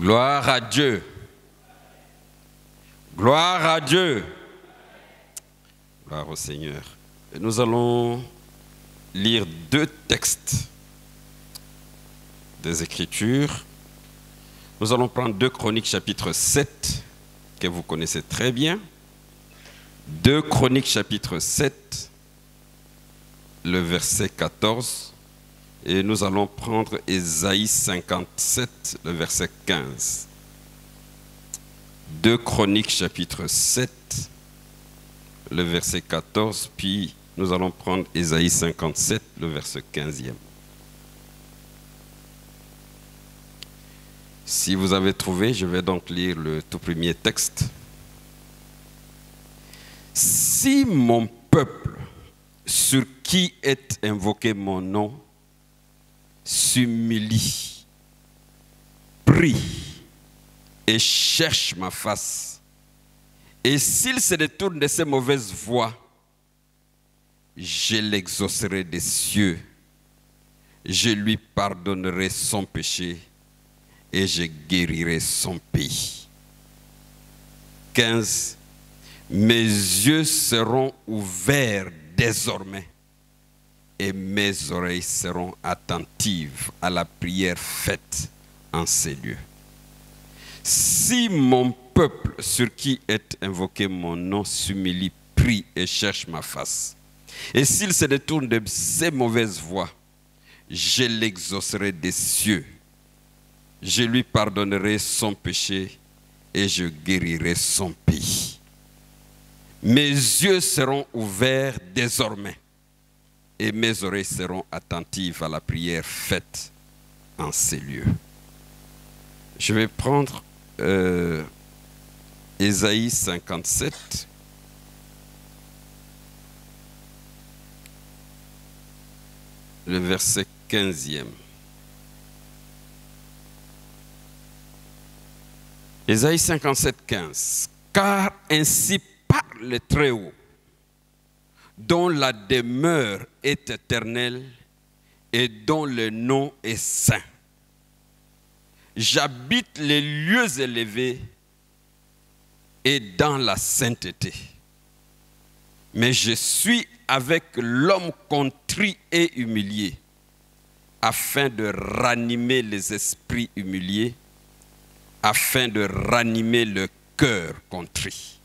Gloire à Dieu. Gloire à Dieu. Gloire au Seigneur. Et nous allons lire deux textes des Écritures. Nous allons prendre 2 Chroniques chapitre 7, que vous connaissez très bien. 2 Chroniques chapitre 7, le verset 14. Et nous allons prendre Ésaïe 57, le verset 15. 2 Chroniques chapitre 7, le verset 14, puis nous allons prendre Ésaïe 57, le verset 15e. Si vous avez trouvé, je vais donc lire le tout premier texte. Si mon peuple, sur qui est invoqué mon nom, s'humilie, prie et cherche ma face, et s'il se détourne de ses mauvaises voies, je l'exaucerai des cieux, je lui pardonnerai son péché et je guérirai son pays. 15. Mes yeux seront ouverts désormais et mes oreilles seront attentives à la prière faite en ces lieux. Si mon peuple sur qui est invoqué mon nom s'humilie, prie et cherche ma face, et s'il se détourne de ses mauvaises voies, je l'exaucerai des cieux, je lui pardonnerai son péché et je guérirai son pays. Mes yeux seront ouverts désormais et mes oreilles seront attentives à la prière faite en ces lieux. Je vais prendre Ésaïe 57. Le verset 15e. Ésaïe 57, 15. Car ainsi parle le Très-Haut, dont la demeure est éternelle et dont le nom est saint. J'habite les lieux élevés et dans la sainteté. Mais je suis avec l'homme contrit et humilié, afin de ranimer les esprits humiliés, afin de ranimer le cœur contrit.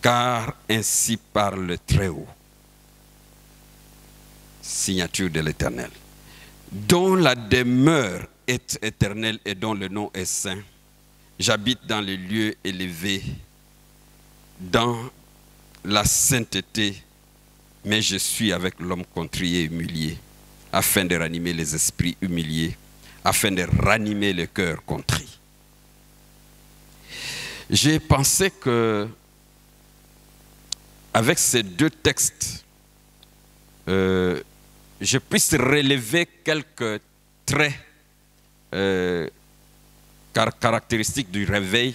Car ainsi parle le Très-Haut, signature de l'Éternel, dont la demeure est éternelle et dont le nom est saint. J'habite dans les lieux élevés, dans la sainteté, mais je suis avec l'homme contrit et humilié, afin de ranimer les esprits humiliés, afin de ranimer le cœur contrit. J'ai pensé que avec ces deux textes, je puisse relever quelques traits caractéristiques du réveil.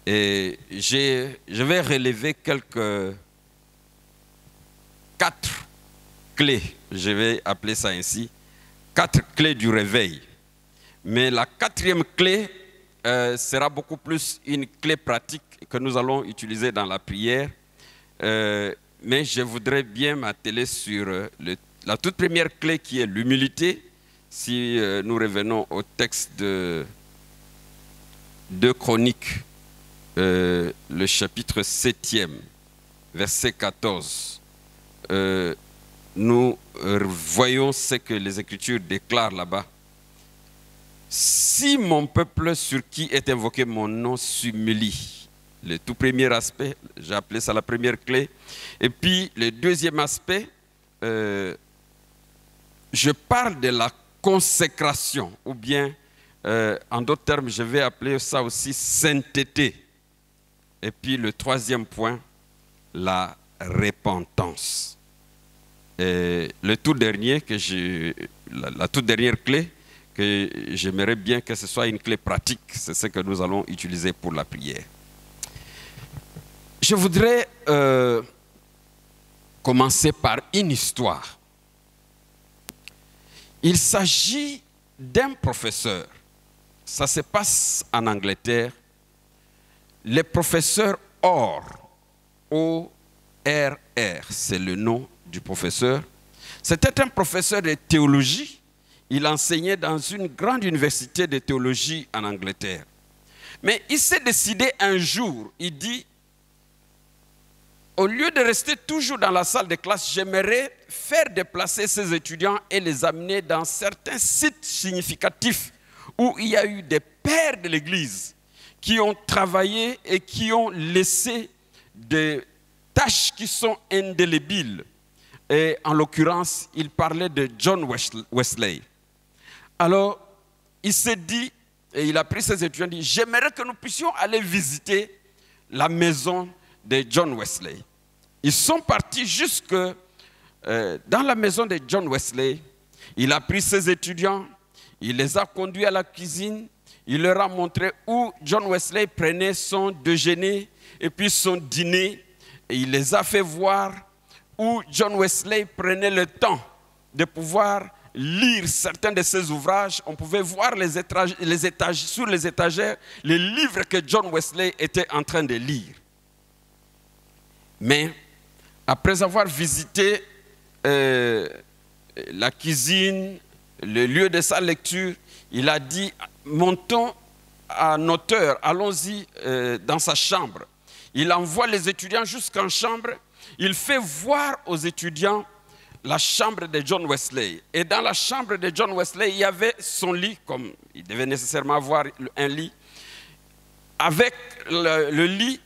Et je vais relever quatre clés, je vais appeler ça ainsi, 4 clés du réveil. Mais la 4e clé sera beaucoup plus une clé pratique que nous allons utiliser dans la prière. Mais je voudrais bien m'atteler sur la toute première clé qui est l'humilité. Si nous revenons au texte de 2 Chroniques, le chapitre 7e, verset 14, nous voyons ce que les Écritures déclarent là-bas. Si mon peuple sur qui est invoqué mon nom s'humilie, le tout premier aspect, j'ai appelé ça la première clé. Et puis le deuxième aspect, je parle de la consécration, ou bien en d'autres termes, je vais appeler ça aussi sainteté. Et puis le troisième point, la repentance. Et le tout dernier, la toute dernière clé, que j'aimerais bien que ce soit une clé pratique, c'est ce que nous allons utiliser pour la prière. Je voudrais commencer par une histoire. Il s'agit d'un professeur. Ça se passe en Angleterre. Le professeur Orr, O-R-R, c'est le nom du professeur. C'était un professeur de théologie. Il enseignait dans une grande université de théologie en Angleterre. Mais il s'est décidé un jour, il dit, au lieu de rester toujours dans la salle de classe, j'aimerais faire déplacer ces étudiants et les amener dans certains sites significatifs où il y a eu des pères de l'Église qui ont travaillé et qui ont laissé des tâches qui sont indélébiles. Et en l'occurrence, il parlait de John Wesley. Alors, il s'est dit, et il a pris ses étudiants, il dit, j'aimerais que nous puissions aller visiter la maison de John Wesley. Ils sont partis jusque dans la maison de John Wesley. Il a pris ses étudiants, il les a conduits à la cuisine, il leur a montré où John Wesley prenait son déjeuner et puis son dîner. Et il les a fait voir où John Wesley prenait le temps de pouvoir lire certains de ses ouvrages. On pouvait voir sur les étagères les livres que John Wesley était en train de lire. Mais après avoir visité la cuisine, le lieu de sa lecture, il a dit, montons à notre heure, allons-y dans sa chambre. Il envoie les étudiants jusqu'en chambre, il fait voir aux étudiants la chambre de John Wesley. Et dans la chambre de John Wesley, il y avait son lit, comme il devait nécessairement avoir un lit. Avec le lit,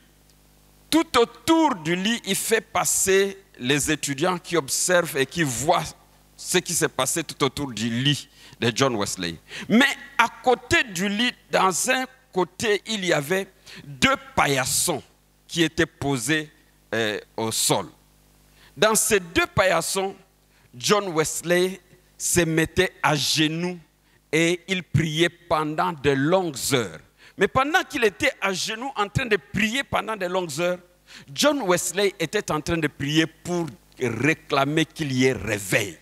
tout autour du lit, il fait passer les étudiants qui observent et qui voient ce qui s'est passé tout autour du lit de John Wesley. Mais à côté du lit, dans un côté, il y avait 2 paillassons qui étaient posés au sol. Dans ces 2 paillassons, John Wesley se mettait à genoux et il priait pendant de longues heures. Mais pendant qu'il était à genoux en train de prier pendant de longues heures, John Wesley était en train de prier pour réclamer qu'il y ait réveil.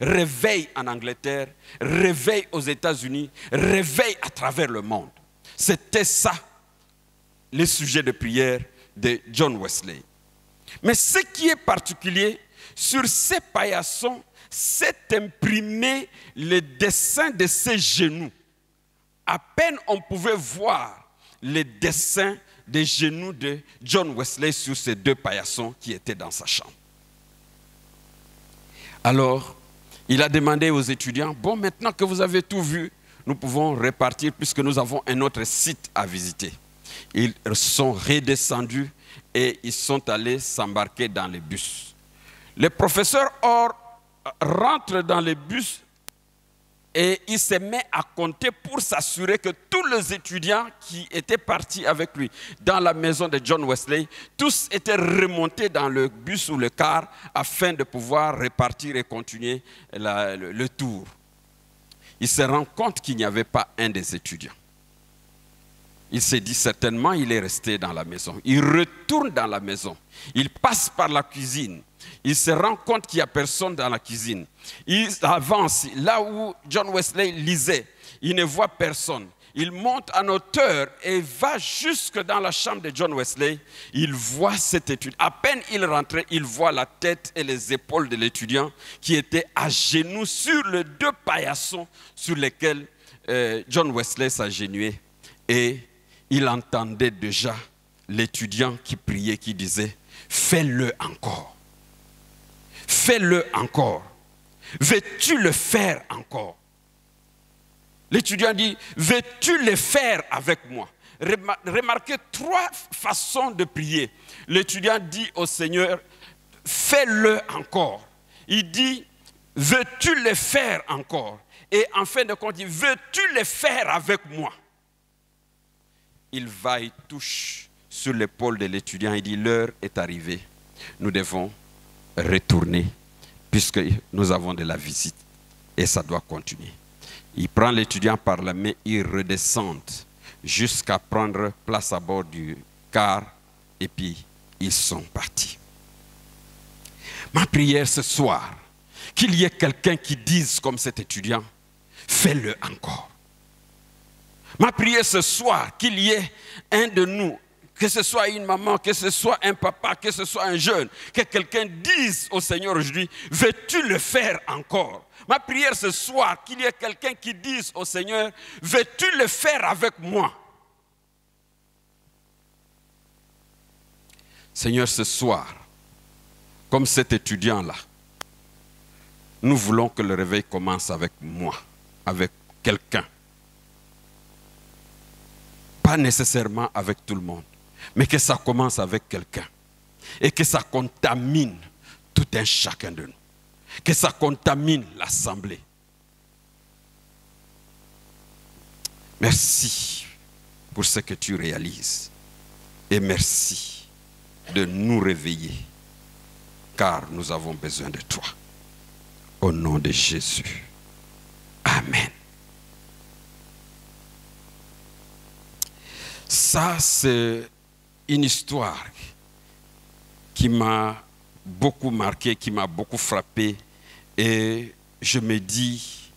Réveil en Angleterre, réveil aux États-Unis, réveil à travers le monde. C'était ça, le sujet de prière de John Wesley. Mais ce qui est particulier, sur ces paillassons, s'est imprimé le dessin de ses genoux. À peine on pouvait voir le dessin des genoux de John Wesley sur ces 2 paillassons qui étaient dans sa chambre. Alors, il a demandé aux étudiants, bon, maintenant que vous avez tout vu, nous pouvons repartir puisque nous avons un autre site à visiter. Ils sont redescendus et ils sont allés s'embarquer dans le bus. Le professeur Orr rentre dans le bus et il se met à compter pour s'assurer que tous les étudiants qui étaient partis avec lui dans la maison de John Wesley, tous étaient remontés dans le bus ou le car afin de pouvoir repartir et continuer le tour. Il se rend compte qu'il n'y avait pas un des étudiants. Il s'est dit certainement il est resté dans la maison. Il retourne dans la maison. Il passe par la cuisine. Il se rend compte qu'il n'y a personne dans la cuisine. Il avance là où John Wesley lisait. Il ne voit personne. Il monte en hauteur et va jusque dans la chambre de John Wesley. Il voit cette étude. À peine il rentrait, il voit la tête et les épaules de l'étudiant qui était à genoux sur les 2 paillassons sur lesquels John Wesley s'agenouillait. Et il entendait déjà l'étudiant qui priait, qui disait « Fais-le encore. Fais-le encore. Veux-tu le faire encore ?» L'étudiant dit « Veux-tu le faire avec moi ?» Remarquez 3 façons de prier. L'étudiant dit au Seigneur « Fais-le encore. » Il dit « Veux-tu le faire encore ?» Et en fin de compte, il dit « Veux-tu le faire avec moi ?» Il va, il touche sur l'épaule de l'étudiant et dit « L'heure est arrivée. Nous devons retourner puisque nous avons de la visite et ça doit continuer. » Il prend l'étudiant par la main, ils redescendent jusqu'à prendre place à bord du car et puis ils sont partis. Ma prière ce soir, qu'il y ait quelqu'un qui dise comme cet étudiant, fais-le encore. Ma prière ce soir, qu'il y ait un de nous, que ce soit une maman, que ce soit un papa, que ce soit un jeune, que quelqu'un dise au Seigneur aujourd'hui, veux-tu le faire encore? Ma prière ce soir, qu'il y ait quelqu'un qui dise au Seigneur, veux-tu le faire avec moi? Seigneur, ce soir, comme cet étudiant-là, nous voulons que le réveil commence avec moi, avec quelqu'un. Pas nécessairement avec tout le monde, mais que ça commence avec quelqu'un. Et que ça contamine tout un chacun de nous. Que ça contamine l'assemblée. Merci pour ce que tu réalises. Et merci de nous réveiller, car nous avons besoin de toi. Au nom de Jésus. Amen. Ça, c'est une histoire qui m'a beaucoup marqué, qui m'a beaucoup frappé. Et je me dis,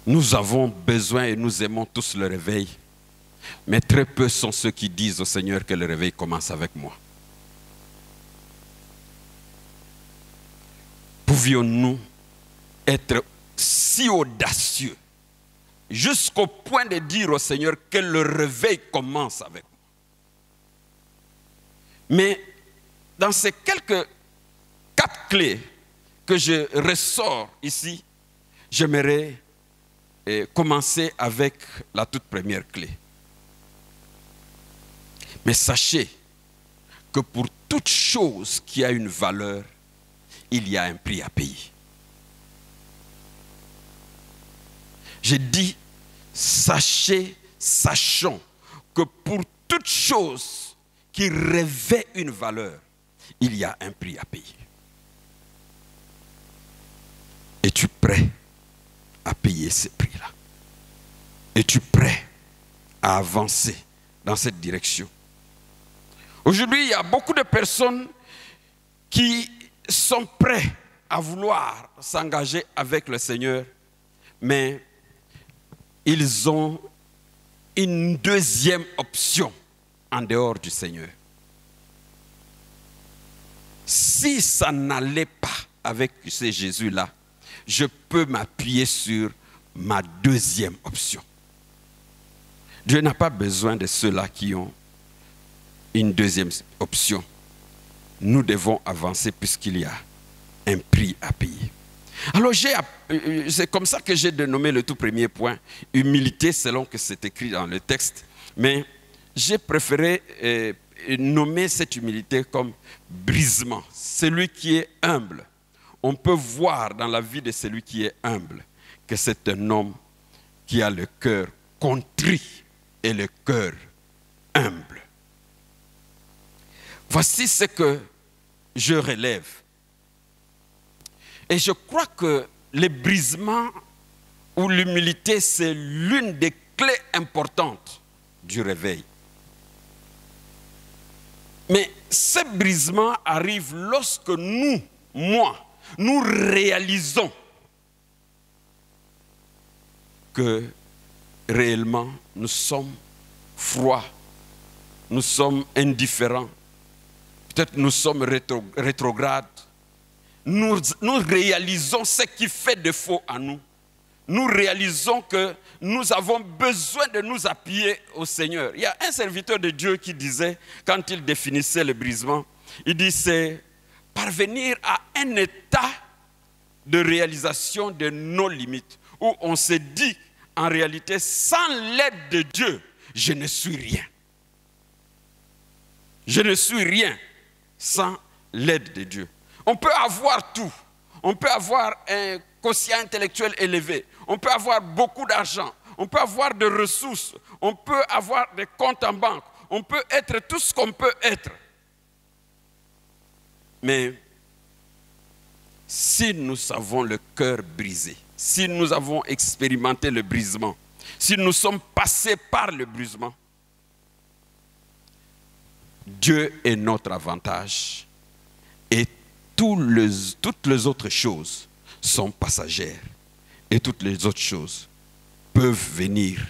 nous avons besoin et nous aimons tous le réveil. Mais très peu sont ceux qui disent au Seigneur que le réveil commence avec moi. Pouvions-nous être si audacieux jusqu'au point de dire au Seigneur que le réveil commence avec moi. Mais dans ces quelques 4 clés que je ressors ici, j'aimerais commencer avec la toute première clé. Mais sachez que pour toute chose qui a une valeur, il y a un prix à payer. J'ai dit, sachons que pour toute chose qui revêt une valeur, il y a un prix à payer. Es-tu prêt à payer ce prix-là? Es-tu prêt à avancer dans cette direction? Aujourd'hui, il y a beaucoup de personnes qui sont prêts à vouloir s'engager avec le Seigneur, mais ils ont une deuxième option en dehors du Seigneur. Si ça n'allait pas avec ce Jésus-là, je peux m'appuyer sur ma deuxième option. Dieu n'a pas besoin de ceux-là qui ont une deuxième option. Nous devons avancer puisqu'il y a un prix à payer. Alors c'est comme ça que j'ai dénommé le tout premier point, humilité selon que c'est écrit dans le texte. Mais j'ai préféré nommer cette humilité comme brisement. Celui qui est humble. On peut voir dans la vie de celui qui est humble que c'est un homme qui a le cœur contrit et le cœur humble. Voici ce que je relève. Et je crois que le brisement ou l'humilité, c'est l'une des clés importantes du réveil. Mais ce brisement arrive lorsque nous réalisons que réellement nous sommes froids, nous sommes indifférents, peut-être nous sommes rétrogrades. Nous réalisons ce qui fait défaut à nous. Nous réalisons que nous avons besoin de nous appuyer au Seigneur. Il y a un serviteur de Dieu qui disait, quand il définissait le brisement, il dit c'est parvenir à un état de réalisation de nos limites, où on se dit en réalité, sans l'aide de Dieu, je ne suis rien. Je ne suis rien sans l'aide de Dieu. On peut avoir tout. On peut avoir un quotient intellectuel élevé. On peut avoir beaucoup d'argent. On peut avoir des ressources. On peut avoir des comptes en banque. On peut être tout ce qu'on peut être. Mais si nous avons le cœur brisé, si nous avons expérimenté le brisement, si nous sommes passés par le brisement, Dieu est notre avantage Et toutes les autres choses sont passagères. Et toutes les autres choses peuvent venir.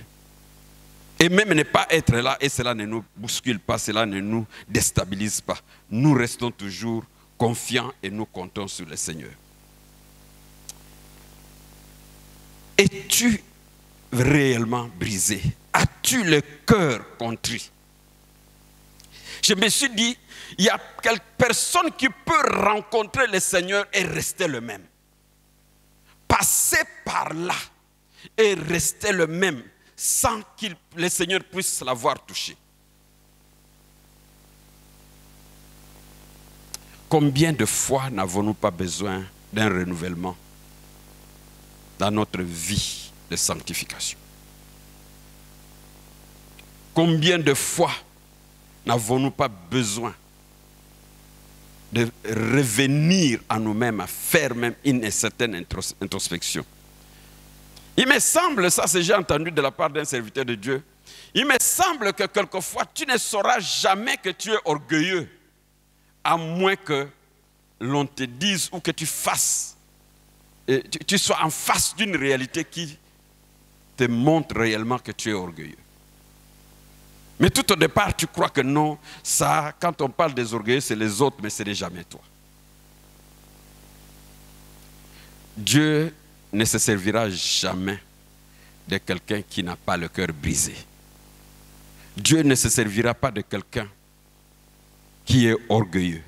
Et même ne pas être là, et cela ne nous bouscule pas, cela ne nous déstabilise pas. Nous restons toujours confiants et nous comptons sur le Seigneur. Es-tu réellement brisé? As-tu le cœur contrit? Je me suis dit, il y a quelques personnes qui peuvent rencontrer le Seigneur et rester le même. Passer par là et rester le même sans que le Seigneur puisse l'avoir touché. Combien de fois n'avons-nous pas besoin d'un renouvellement dans notre vie de sanctification? Combien de fois n'avons-nous pas besoin de revenir à nous-mêmes, à faire même une certaine introspection? Il me semble, ça c'est j'ai entendu de la part d'un serviteur de Dieu, il me semble que quelquefois tu ne sauras jamais que tu es orgueilleux, à moins que l'on te dise ou que tu fasses, tu sois en face d'une réalité qui te montre réellement que tu es orgueilleux. Mais tout au départ, tu crois que non, ça, quand on parle des orgueilleux, c'est les autres, mais ce n'est jamais toi. Dieu ne se servira jamais de quelqu'un qui n'a pas le cœur brisé. Dieu ne se servira pas de quelqu'un qui est orgueilleux.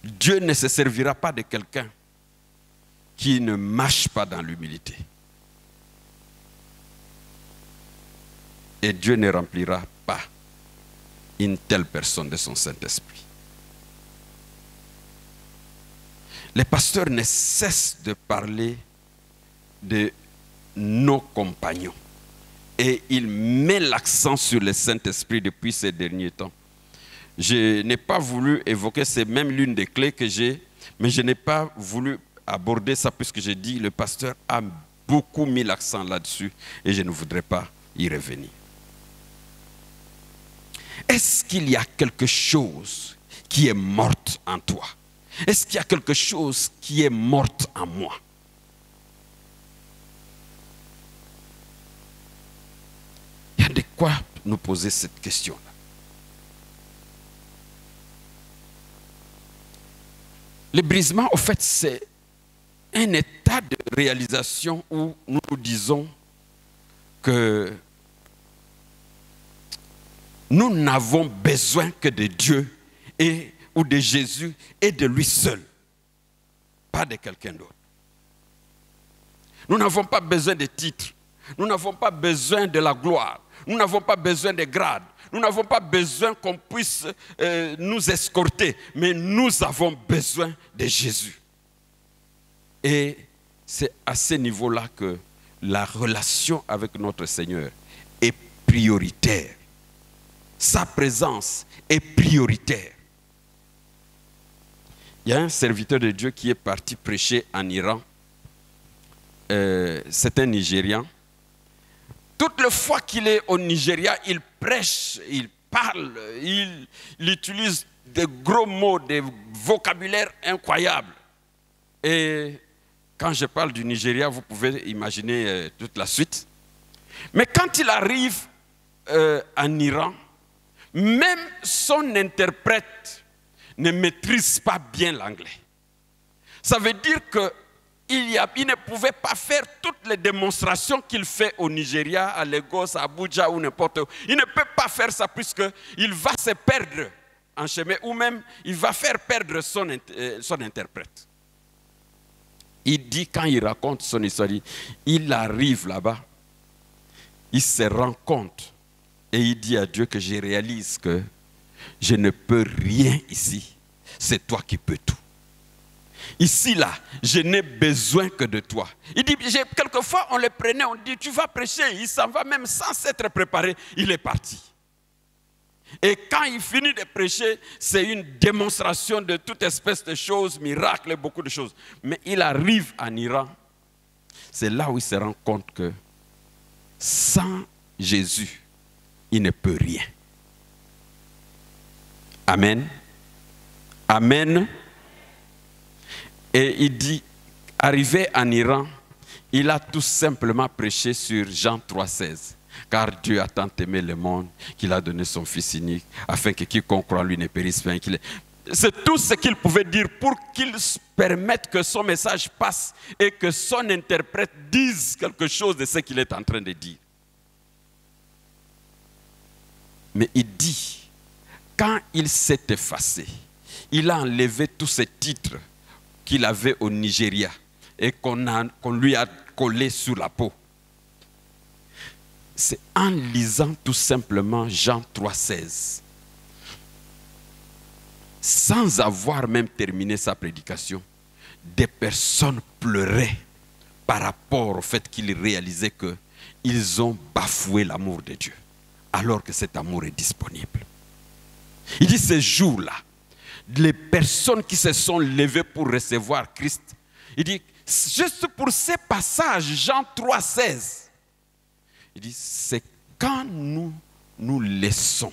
Dieu ne se servira pas de quelqu'un qui ne marche pas dans l'humilité. Et Dieu ne remplira pas une telle personne de son Saint-Esprit. Les pasteurs ne cessent de parler de nos compagnons. Et il met l'accent sur le Saint-Esprit depuis ces derniers temps. Je n'ai pas voulu évoquer, c'est même l'une des clés que j'ai, mais je n'ai pas voulu aborder ça puisque j'ai dit le pasteur a beaucoup mis l'accent là-dessus et je ne voudrais pas y revenir. Est-ce qu'il y a quelque chose qui est morte en toi? Est-ce qu'il y a quelque chose qui est morte en moi? Il y a de quoi nous poser cette question-là. Le brisement, au fait, c'est un état de réalisation où nous nous disons que nous n'avons besoin que de Dieu ou de Jésus et de lui seul, pas de quelqu'un d'autre. Nous n'avons pas besoin de titres, nous n'avons pas besoin de la gloire, nous n'avons pas besoin de grades, nous n'avons pas besoin qu'on puisse nous escorter, mais nous avons besoin de Jésus. Et c'est à ce niveau-là que la relation avec notre Seigneur est prioritaire. Sa présence est prioritaire. Il y a un serviteur de Dieu qui est parti prêcher en Iran. C'est un Nigérian. Toutes les fois qu'il est au Nigeria, il prêche, il parle, il utilise de gros mots, des vocabulaires incroyables. Et quand je parle du Nigeria, vous pouvez imaginer toute la suite. Mais quand il arrive en Iran, même son interprète ne maîtrise pas bien l'anglais. Ça veut dire qu'il ne pouvait pas faire toutes les démonstrations qu'il fait au Nigeria, à Lagos, à Abuja ou n'importe où. Il ne peut pas faire ça puisqu'il va se perdre en chemin ou même il va faire perdre son interprète. Il dit, quand il raconte son histoire, il arrive là-bas, il se rend compte et il dit à Dieu que je réalise que je ne peux rien ici. C'est toi qui peux tout. Ici, là, je n'ai besoin que de toi. Il dit, quelquefois, on le prenait, on dit, tu vas prêcher. Il s'en va même sans s'être préparé. Il est parti. Et quand il finit de prêcher, c'est une démonstration de toute espèce de choses, miracles, beaucoup de choses. Mais il arrive en Iran. C'est là où il se rend compte que sans Jésus, il ne peut rien. Amen. Amen. Et il dit, arrivé en Iran, il a tout simplement prêché sur Jean 3,16. Car Dieu a tant aimé le monde qu'il a donné son Fils unique, afin que quiconque croit en lui ne périsse pas. C'est tout ce qu'il pouvait dire pour qu'il permette que son message passe et que son interprète dise quelque chose de ce qu'il est en train de dire. Mais il dit, quand il s'est effacé, il a enlevé tous ces titres qu'il avait au Nigeria et qu'on lui a collés sur la peau. C'est en lisant tout simplement Jean 3,16, sans avoir même terminé sa prédication, des personnes pleuraient par rapport au fait qu'ils réalisaient qu'ils ont bafoué l'amour de Dieu, alors que cet amour est disponible. Il dit ces jours-là, les personnes qui se sont levées pour recevoir Christ, il dit, juste pour ces passages, Jean 3,16, il dit, c'est quand nous nous laissons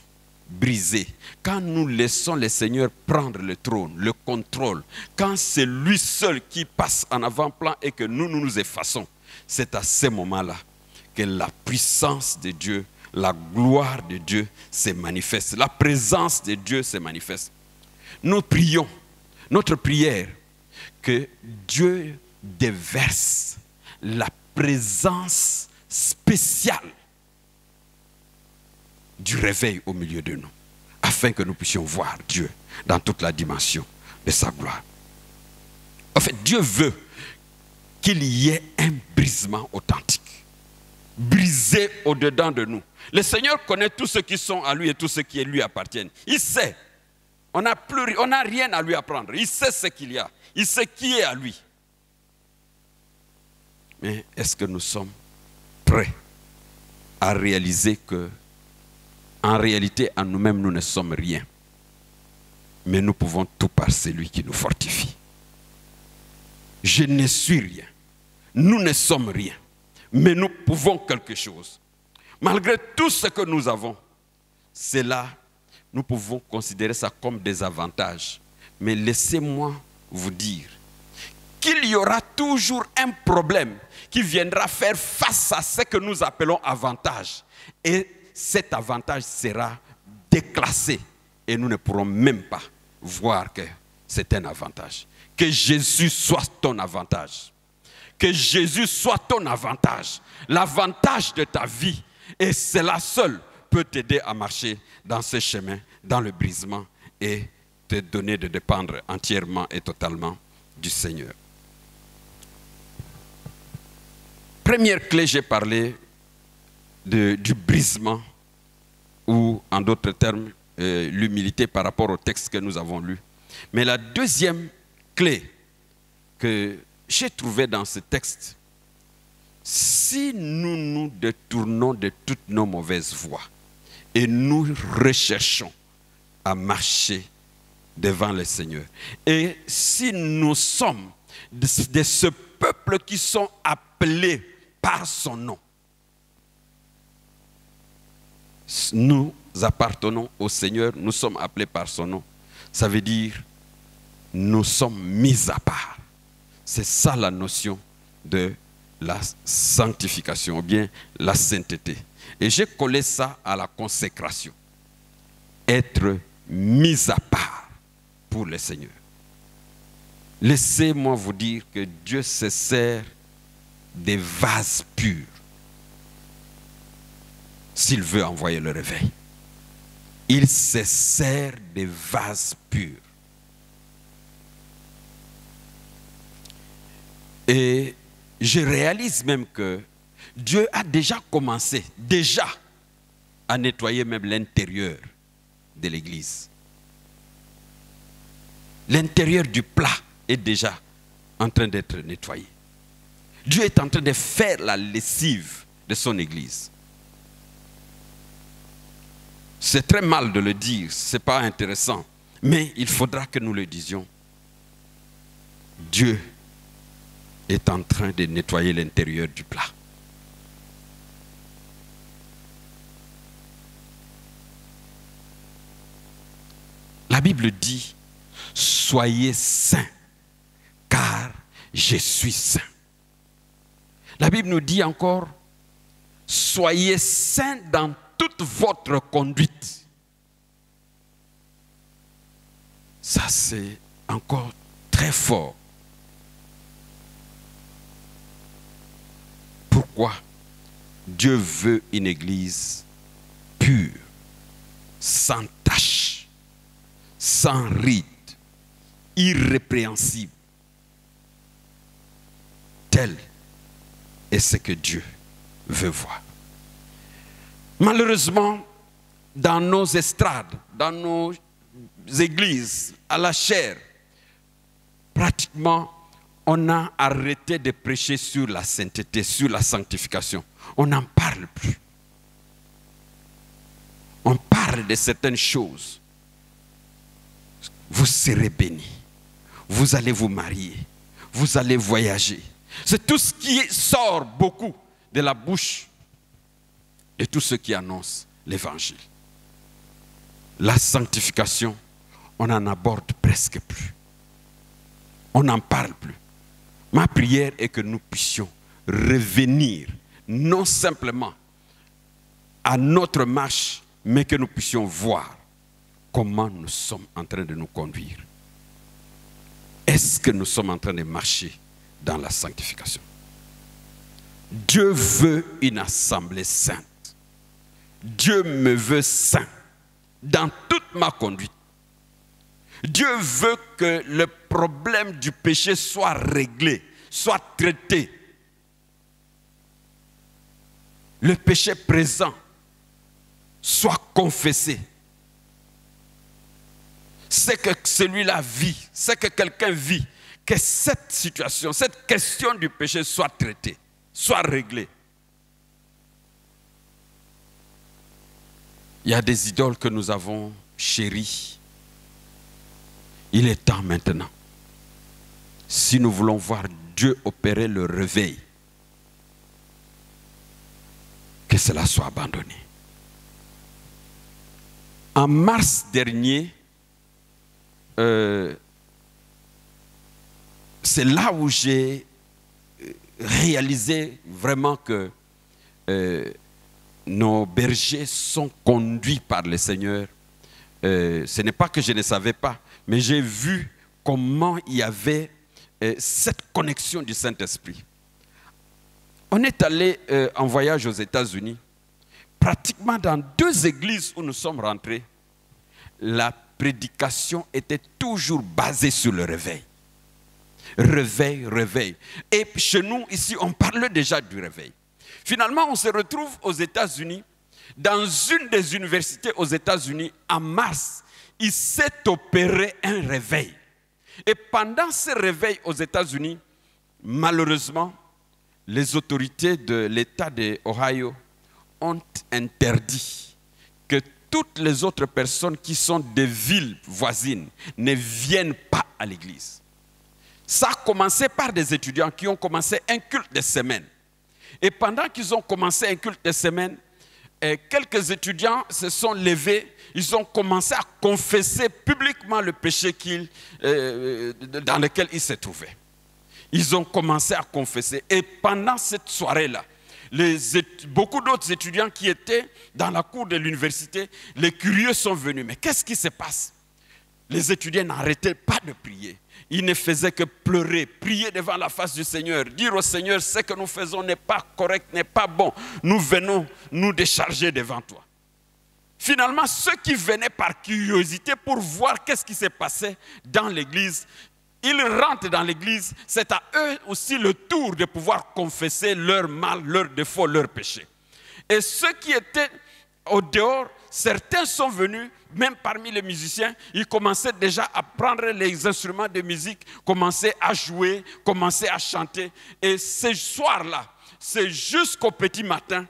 briser, quand nous laissons le Seigneur prendre le trône, le contrôle, quand c'est lui seul qui passe en avant-plan et que nous nous effaçons, c'est à ce moment-là que la puissance de Dieu, la gloire de Dieu se manifeste, la présence de Dieu se manifeste. Nous prions, notre prière, que Dieu déverse la présence spéciale du réveil au milieu de nous, afin que nous puissions voir Dieu dans toute la dimension de sa gloire. En fait, Dieu veut qu'il y ait un brisement authentique, brisé au-dedans de nous. Le Seigneur connaît tous ceux qui sont à lui et tous ceux qui lui appartiennent. Il sait. On n'a rien à lui apprendre. Il sait ce qu'il y a. Il sait qui est à lui. Mais est-ce que nous sommes prêts à réaliser que, en réalité, en nous-mêmes, nous ne sommes rien. Mais nous pouvons tout par celui qui nous fortifie. Je ne suis rien. Nous ne sommes rien. Mais nous pouvons quelque chose. Malgré tout ce que nous avons, c'est là, nous pouvons considérer ça comme des avantages. Mais laissez-moi vous dire qu'il y aura toujours un problème qui viendra faire face à ce que nous appelons avantage. Et cet avantage sera déclassé et nous ne pourrons même pas voir que c'est un avantage. Que Jésus soit ton avantage. Que Jésus soit ton avantage. L'avantage de ta vie. Et cela seul peut t'aider à marcher dans ce chemin, dans le brisement et te donner de dépendre entièrement et totalement du Seigneur. Première clé, j'ai parlé du brisement ou en d'autres termes, l'humilité par rapport au texte que nous avons lu. Mais la deuxième clé que j'ai trouvée dans ce texte, si nous nous détournons de toutes nos mauvaises voies et nous recherchons à marcher devant le Seigneur, et si nous sommes de ce peuple qui sont appelés par son nom, nous appartenons au Seigneur, nous sommes appelés par son nom. Ça veut dire, nous sommes mis à part. C'est ça la notion de la sanctification, ou bien la sainteté. Et j'ai collé ça à la consécration. Être mis à part pour le Seigneur. Laissez-moi vous dire que Dieu se sert des vases purs s'il veut envoyer le réveil. Il se sert des vases purs. Et je réalise même que Dieu a déjà commencé, à nettoyer même l'intérieur de l'église. L'intérieur du plat est déjà en train d'être nettoyé. Dieu est en train de faire la lessive de son église. C'est très mal de le dire, ce n'est pas intéressant, mais il faudra que nous le disions. Dieu est en train de nettoyer l'intérieur du plat. La Bible dit, soyez saints, car je suis saint. La Bible nous dit encore, soyez saints dans toute votre conduite. Ça, c'est encore très fort. Pourquoi? Dieu veut une église pure, sans tache, sans ride, irrépréhensible. Tel est ce que Dieu veut voir. Malheureusement, dans nos estrades, dans nos églises, à la chair, pratiquement, on a arrêté de prêcher sur la sainteté, sur la sanctification. On n'en parle plus. On parle de certaines choses. Vous serez bénis. Vous allez vous marier. Vous allez voyager. C'est tout ce qui sort beaucoup de la bouche de tous ceux qui annoncent l'évangile. La sanctification, on n'en aborde presque plus. On n'en parle plus. Ma prière est que nous puissions revenir, non simplement à notre marche, mais que nous puissions voir comment nous sommes en train de nous conduire. Est-ce que nous sommes en train de marcher dans la sanctification? Dieu veut une assemblée sainte. Dieu me veut saint dans toute ma conduite. Dieu veut que le problème du péché soit réglé, soit traité. Le péché présent soit confessé. C'est que celui-là vit, c'est que quelqu'un vit, que cette situation, cette question du péché soit traitée, soit réglée. Il y a des idoles que nous avons chéries. Il est temps maintenant, si nous voulons voir Dieu opérer le réveil, que cela soit abandonné. En mars dernier, c'est là où j'ai réalisé vraiment que nos bergers sont conduits par le Seigneur. Ce n'est pas que je ne savais pas, mais j'ai vu comment il y avait cette connexion du Saint-Esprit. On est allé en voyage aux États-Unis. Pratiquement dans 2 églises où nous sommes rentrés, la prédication était toujours basée sur le réveil. Réveil, réveil. Et chez nous, ici, on parlait déjà du réveil. Finalement, on se retrouve aux États-Unis, dans une des universités aux États-Unis, en mars, il s'est opéré un réveil. Et pendant ce réveil aux États-Unis, malheureusement, les autorités de l'État de Ohio ont interdit que toutes les autres personnes qui sont des villes voisines ne viennent pas à l'église. Ça a commencé par des étudiants qui ont commencé un culte de semaine. Et pendant qu'ils ont commencé un culte de semaine, quelques étudiants se sont levés, ils ont commencé à confesser publiquement le péché dans lequel ils se trouvaient. Ils ont commencé à confesser. Et pendant cette soirée-là, beaucoup d'autres étudiants qui étaient dans la cour de l'université, les curieux sont venus. Mais qu'est-ce qui se passe? Les étudiants n'arrêtaient pas de prier. Ils ne faisaient que pleurer, prier devant la face du Seigneur, dire au Seigneur, ce que nous faisons n'est pas correct, n'est pas bon. Nous venons nous décharger devant toi. Finalement, ceux qui venaient par curiosité pour voir qu'est-ce qui s'est passé dans l'église, ils rentrent dans l'église, c'est à eux aussi le tour de pouvoir confesser leur mal, leurs défauts, leurs péchés. Et ceux qui étaient au dehors, certains sont venus, même parmi les musiciens, ils commençaient déjà à prendre les instruments de musique, commençaient à jouer, commençaient à chanter. Et ce soir-là, c'est jusqu'au petit matin,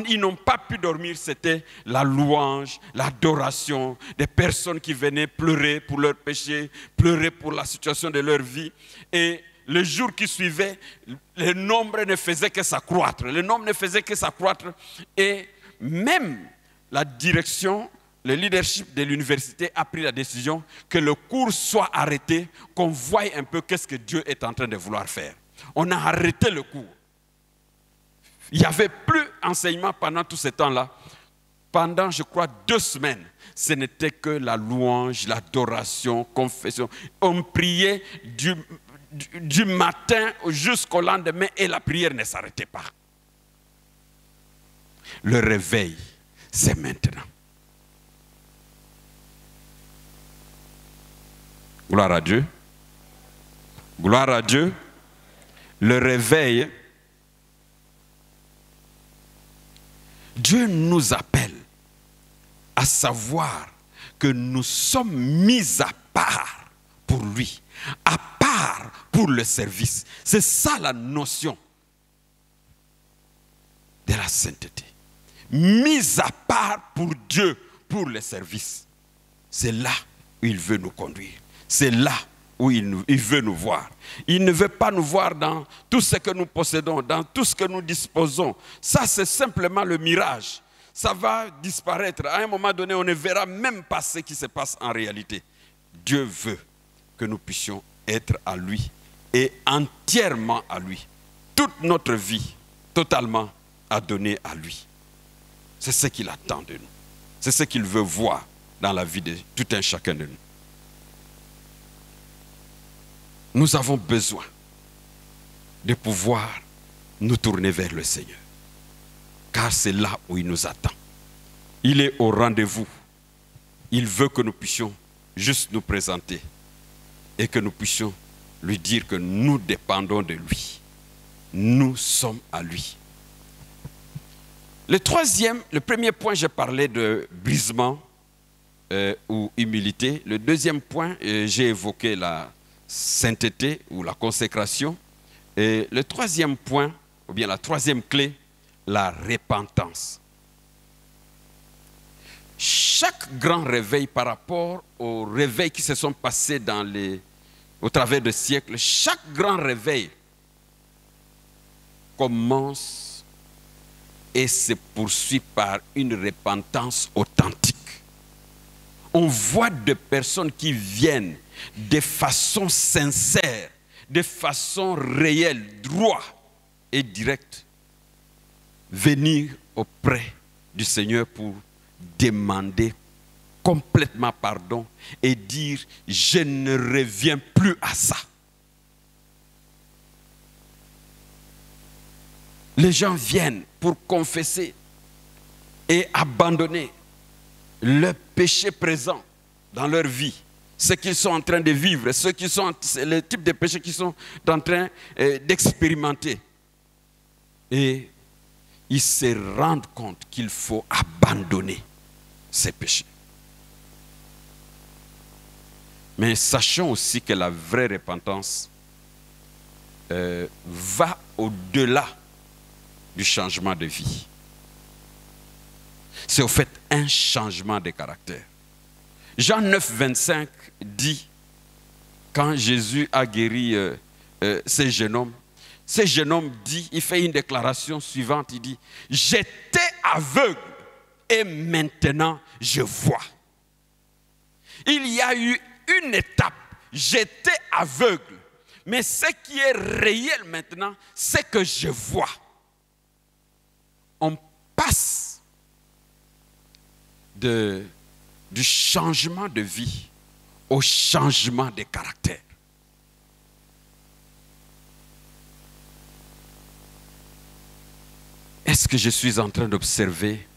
ils n'ont pas pu dormir, c'était la louange, l'adoration, des personnes qui venaient pleurer pour leurs péchés, pleurer pour la situation de leur vie. Et le jour qui suivait, le nombre ne faisait que s'accroître. Le nombre ne faisait que s'accroître. Et même la direction, le leadership de l'université a pris la décision que le cours soit arrêté, qu'on voie un peu qu'est-ce que Dieu est en train de vouloir faire. On a arrêté le cours. Il n'y avait plus enseignement pendant tout ce temps-là. Pendant, je crois, 2 semaines, ce n'était que la louange, l'adoration, confession. On priait du matin jusqu'au lendemain et la prière ne s'arrêtait pas. Le réveil, c'est maintenant. Gloire à Dieu. Gloire à Dieu. Le réveil, Dieu nous appelle à savoir que nous sommes mis à part pour lui, à part pour le service. C'est ça la notion de la sainteté. Mis à part pour Dieu, pour le service. C'est là où il veut nous conduire. C'est là où il veut nous voir. Il ne veut pas nous voir dans tout ce que nous possédons, dans tout ce que nous disposons. Ça, c'est simplement le mirage. Ça va disparaître. À un moment donné, on ne verra même pas ce qui se passe en réalité. Dieu veut que nous puissions être à lui et entièrement à lui. Toute notre vie, totalement à donner à lui. C'est ce qu'il attend de nous. C'est ce qu'il veut voir dans la vie de tout un chacun de nous. Nous avons besoin de pouvoir nous tourner vers le Seigneur. Car c'est là où il nous attend. Il est au rendez-vous. Il veut que nous puissions juste nous présenter et que nous puissions lui dire que nous dépendons de lui. Nous sommes à lui. Le premier point, j'ai parlé de brisement ou humilité. Le deuxième point, j'ai évoqué la sainteté ou la consécration. Et le troisième point, ou bien la troisième clé, la repentance. Chaque grand réveil par rapport aux réveils qui se sont passés au travers des siècles, chaque grand réveil commence et se poursuit par une repentance authentique. On voit des personnes qui viennent de façon sincère, de façon réelle, droite et directe, venir auprès du Seigneur pour demander complètement pardon et dire « Je ne reviens plus à ça ». Les gens viennent pour confesser et abandonner le péché présent dans leur vie, ce qu'ils sont en train de vivre, le type de péché qu'ils sont en train d'expérimenter. Et ils se rendent compte qu'il faut abandonner ces péchés. Mais sachons aussi que la vraie repentance va au-delà du changement de vie. C'est au fait un changement de caractère. Jean 9, 25 dit, quand Jésus a guéri ce jeune homme dit, il fait une déclaration suivante, il dit, « J'étais aveugle et maintenant je vois. » Il y a eu une étape, j'étais aveugle, mais ce qui est réel maintenant, c'est que je vois. On passe du changement de vie au changement de caractère. Est-ce que je suis en train d'observer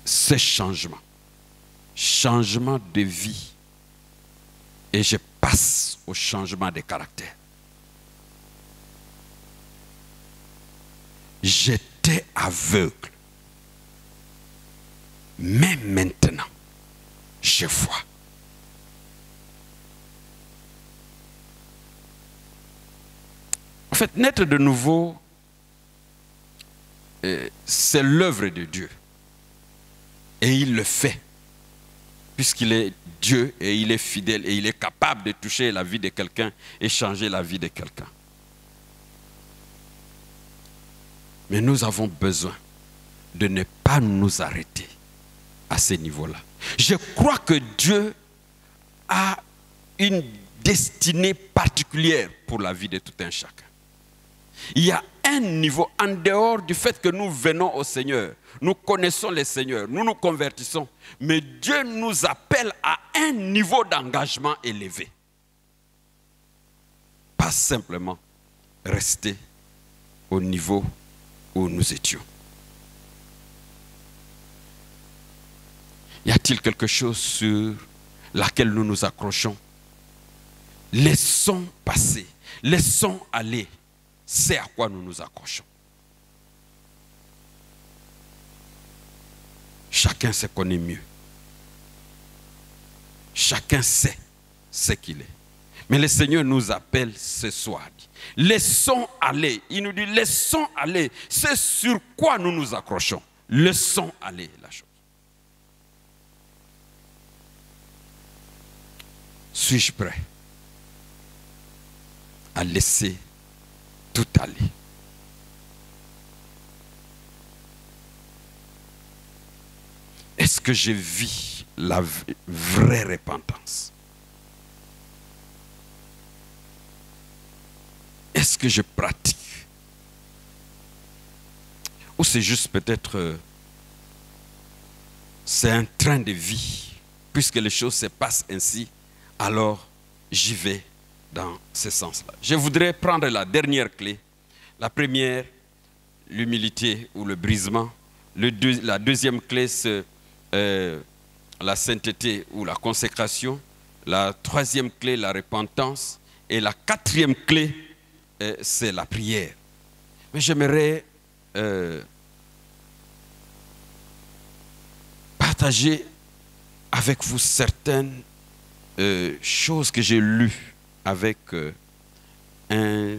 ce changement? Changement de vie. Et je passe au changement de caractère. J'étais aveugle. Mais maintenant, je vois. En fait, naître de nouveau, c'est l'œuvre de Dieu. Et il le fait. Puisqu'il est Dieu et il est fidèle et il est capable de toucher la vie de quelqu'un et changer la vie de quelqu'un. Mais nous avons besoin de ne pas nous arrêter à ces niveaux-là. Je crois que Dieu a une destinée particulière pour la vie de tout un chacun. Il y a un niveau, en dehors du fait que nous venons au Seigneur, nous connaissons le Seigneur, nous nous convertissons, mais Dieu nous appelle à un niveau d'engagement élevé. Pas simplement rester au niveau où nous étions. Y a-t-il quelque chose sur laquelle nous nous accrochons? Laissons passer, laissons aller. C'est à quoi nous nous accrochons. Chacun se connaît mieux. Chacun sait ce qu'il est. Mais le Seigneur nous appelle ce soir. Laissons aller. Il nous dit, laissons aller. C'est sur quoi nous nous accrochons. Laissons aller la chose. Suis-je prêt à laisser tout aller? Est-ce que je vis la vraie repentance? Est-ce que je pratique? Ou c'est juste peut-être c'est un train de vie, puisque les choses se passent ainsi, alors j'y vais dans ce sens-là. Je voudrais prendre la dernière clé. La première, l'humilité ou le brisement. La deuxième clé, c'est la sainteté ou la consécration. La troisième clé, la repentance. Et la quatrième clé, c'est la prière. Mais j'aimerais partager avec vous certaines choses que j'ai lues avec un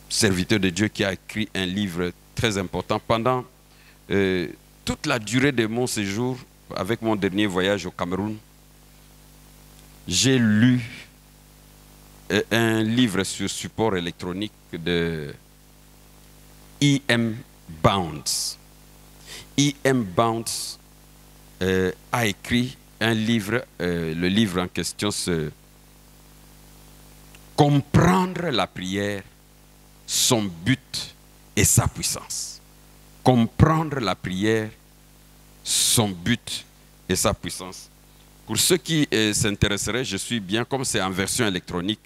serviteur de Dieu qui a écrit un livre très important. Pendant toute la durée de mon séjour, avec mon dernier voyage au Cameroun, j'ai lu un livre sur support électronique de E.M. Bounds. E.M. Bounds a écrit un livre, le livre en question, c'est Comprendre la prière, son but et sa puissance. Comprendre la prière, son but et sa puissance. Pour ceux qui s'intéresseraient, je suis bien, comme c'est en version électronique,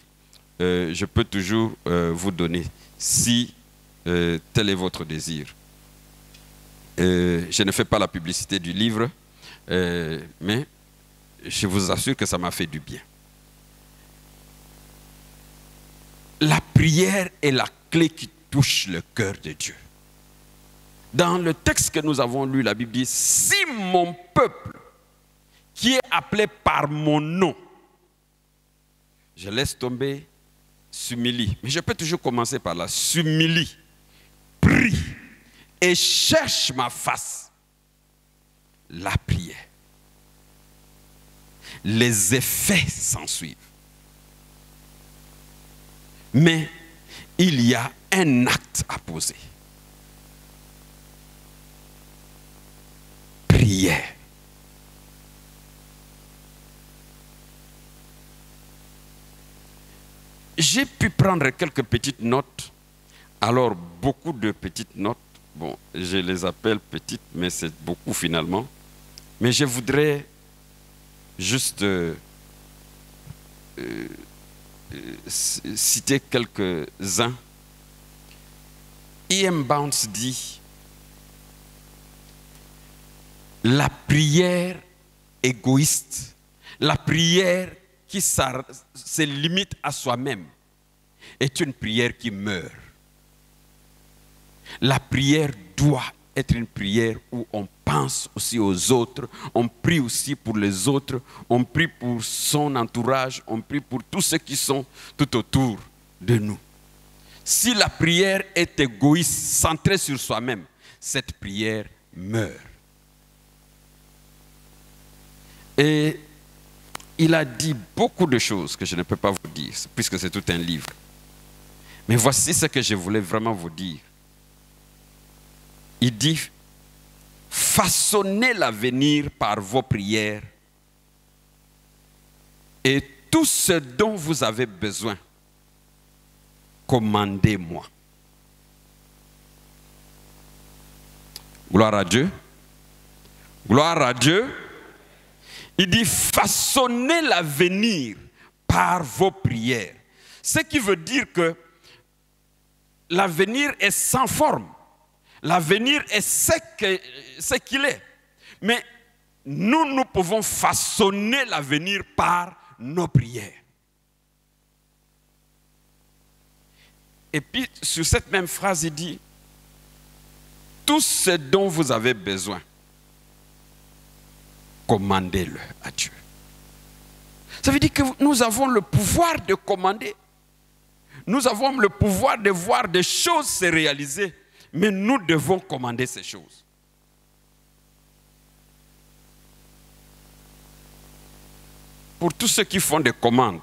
je peux toujours vous donner, si tel est votre désir. Je ne fais pas la publicité du livre, mais je vous assure que ça m'a fait du bien. La prière est la clé qui touche le cœur de Dieu. Dans le texte que nous avons lu, la Bible dit, si mon peuple, qui est appelé par mon nom, je laisse tomber, s'humilie. Mais je peux toujours commencer par là. S'humilie, prie et cherche ma face. La prière. Les effets s'en suivent. Mais il y a un acte à poser. Prière. J'ai pu prendre quelques petites notes. Alors, beaucoup de petites notes. Bon, je les appelle petites, mais c'est beaucoup finalement. Mais je voudrais juste citer quelques-uns. E.M. Bounds dit, la prière égoïste, la prière qui se limite à soi-même, est une prière qui meurt. La prière doit être une prière où on pense aussi aux autres, on prie aussi pour les autres, on prie pour son entourage, on prie pour tous ceux qui sont tout autour de nous. Si la prière est égoïste, centrée sur soi-même, cette prière meurt. Et il a dit beaucoup de choses que je ne peux pas vous dire, puisque c'est tout un livre. Mais voici ce que je voulais vraiment vous dire. Il dit, façonnez l'avenir par vos prières et tout ce dont vous avez besoin, commandez-moi. Gloire à Dieu. Gloire à Dieu. Il dit façonnez l'avenir par vos prières. Ce qui veut dire que l'avenir est sans forme. L'avenir est ce qu'il est. Mais nous pouvons façonner l'avenir par nos prières. Et puis, sur cette même phrase, il dit, tout ce dont vous avez besoin, commandez-le à Dieu. Ça veut dire que nous avons le pouvoir de commander. Nous avons le pouvoir de voir des choses se réaliser, mais nous devons commander ces choses. Pour tous ceux qui font des commandes,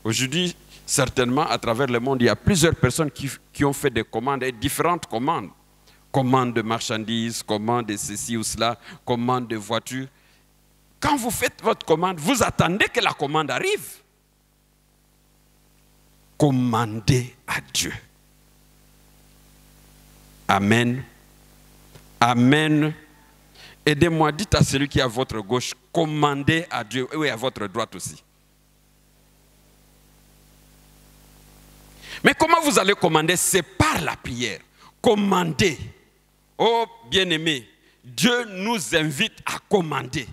aujourd'hui, certainement, à travers le monde, il y a plusieurs personnes qui ont fait des commandes, et différentes commandes. Commandes de marchandises, commandes de ceci ou cela, commandes de voitures. Quand vous faites votre commande, vous attendez que la commande arrive. Commandez à Dieu. Amen. Amen. Aidez-moi, dites à celui qui est à votre gauche, commandez à Dieu, et à votre droite aussi. Mais comment vous allez commander? C'est par la prière. Commandez. Oh, bien-aimés, Dieu nous invite à commander.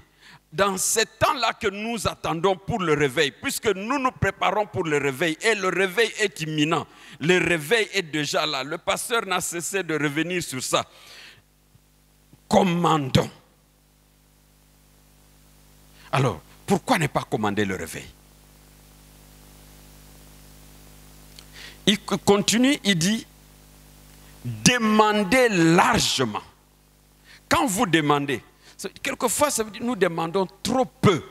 Dans ce temps-là que nous attendons pour le réveil, puisque nous nous préparons pour le réveil, et le réveil est imminent, le réveil est déjà là. Le pasteur n'a cessé de revenir sur ça. Commandons. Alors, pourquoi ne pas commander le réveil? Il continue, il dit, demandez largement. Quand vous demandez, quelquefois ça veut dire nous demandons trop peu,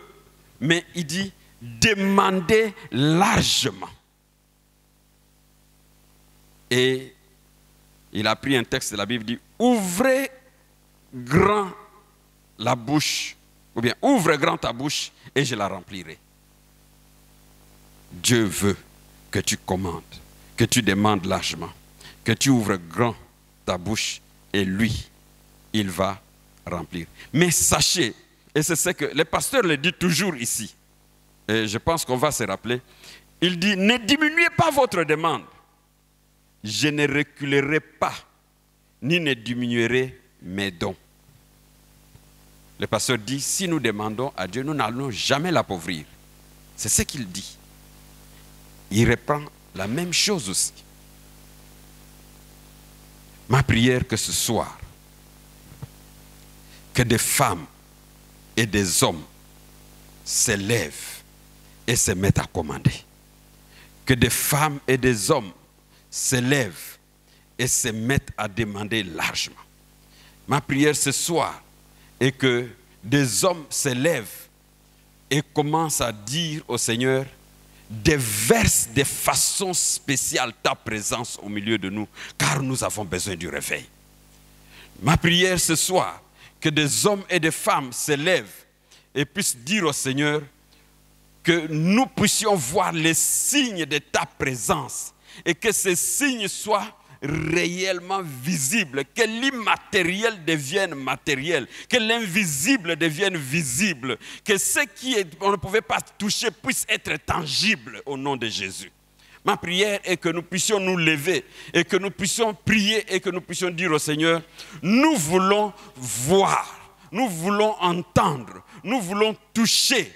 mais il dit, demandez largement. Et il a pris un texte de la Bible, il dit, ouvrez grand la bouche, ou bien ouvre grand ta bouche et je la remplirai. Dieu veut que tu commandes, que tu demandes largement, que tu ouvres grand ta bouche et lui, il va remplir. Mais sachez, et c'est ce que le pasteur le dit toujours ici, et je pense qu'on va se rappeler, il dit, ne diminuez pas votre demande, je ne reculerai pas, ni ne diminuerai mes dons. Le pasteur dit, si nous demandons à Dieu, nous n'allons jamais l'appauvrir. C'est ce qu'il dit. Il reprend la même chose aussi. Ma prière que ce soir, que des femmes et des hommes se lèvent et se mettent à commander. Que des femmes et des hommes se lèvent et se mettent à demander largement. Ma prière ce soir est que des hommes se lèvent et commencent à dire au Seigneur, déverse de façon spéciale ta présence au milieu de nous, car nous avons besoin du réveil. Ma prière ce soir, que des hommes et des femmes se lèvent et puissent dire au Seigneur que nous puissions voir les signes de ta présence et que ces signes soient réellement visibles, que l'immatériel devienne matériel, que l'invisible devienne visible, que ce qui on ne pouvait pas toucher puisse être tangible au nom de Jésus. Ma prière est que nous puissions nous lever et que nous puissions prier et que nous puissions dire au Seigneur, nous voulons voir, nous voulons entendre, nous voulons toucher